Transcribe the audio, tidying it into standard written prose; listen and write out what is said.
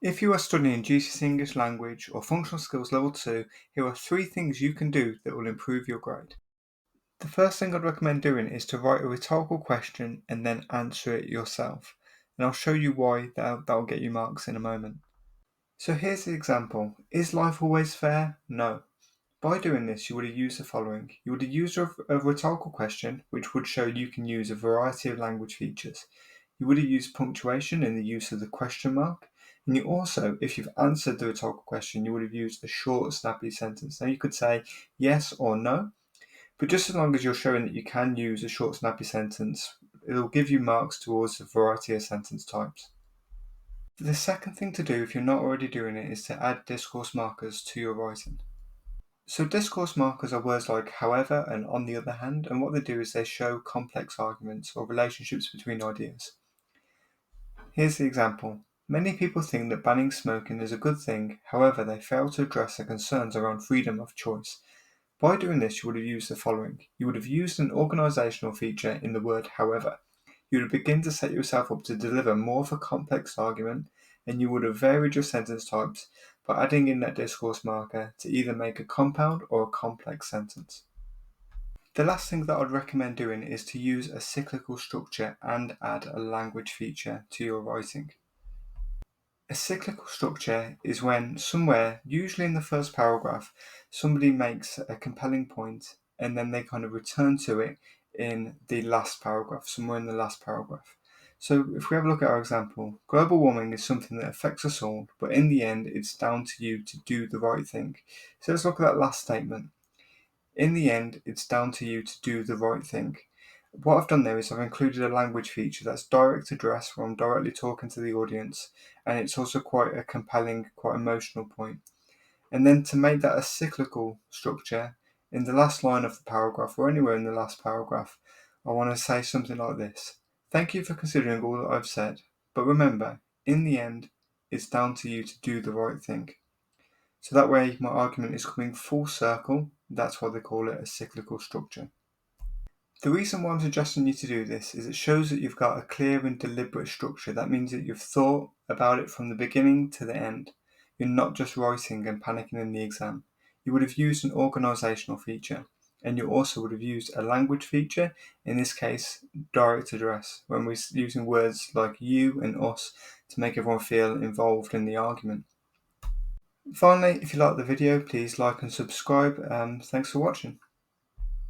If you are studying GCSE English language or functional skills level 2, here are 3 things you can do that will improve your grade. The first thing I'd recommend doing is to write a rhetorical question and then answer it yourself. And I'll show you why that'll get you marks in a moment. So here's the example. Is life always fair? No. By doing this, you would have used the following. You would have used a rhetorical question, which would show you can use a variety of language features. You would have used punctuation in the use of the question mark. And you also, if you've answered the rhetorical question, you would have used a short, snappy sentence. Now you could say yes or no, but just as long as you're showing that you can use a short, snappy sentence, it'll give you marks towards a variety of sentence types. The second thing to do if you're not already doing it is to add discourse markers to your writing. So discourse markers are words like however and on the other hand, and what they do is they show complex arguments or relationships between ideas. Here's the example. Many people think that banning smoking is a good thing, however they fail to address the concerns around freedom of choice. By doing this, you would have used the following. You would have used an organisational feature in the word however. You would begin to set yourself up to deliver more of a complex argument, and you would have varied your sentence types by adding in that discourse marker to either make a compound or a complex sentence. The last thing that I'd recommend doing is to use a cyclical structure and add a language feature to your writing. A cyclical structure is when somewhere, usually in the first paragraph, somebody makes a compelling point and then they kind of return to it in the last paragraph, somewhere in the last paragraph. So if we have a look at our example, global warming is something that affects us all, but in the end, it's down to you to do the right thing. So let's look at that last statement. In the end, it's down to you to do the right thing. What I've done there is I've included a language feature that's direct address where I'm directly talking to the audience, and it's also quite a compelling, quite emotional point. And then to make that a cyclical structure, in the last line of the paragraph or anywhere in the last paragraph, I want to say something like this. Thank you for considering all that I've said, but remember, in the end, it's down to you to do the right thing. So that way my argument is coming full circle. That's why they call it a cyclical structure. The reason why I'm suggesting you to do this is it shows that you've got a clear and deliberate structure. That means that you've thought about it from the beginning to the end. You're not just writing and panicking in the exam. You would have used an organisational feature, and you also would have used a language feature, in this case direct address, when we're using words like you and us to make everyone feel involved in the argument. Finally, if you like the video, please like and subscribe. Thanks for watching.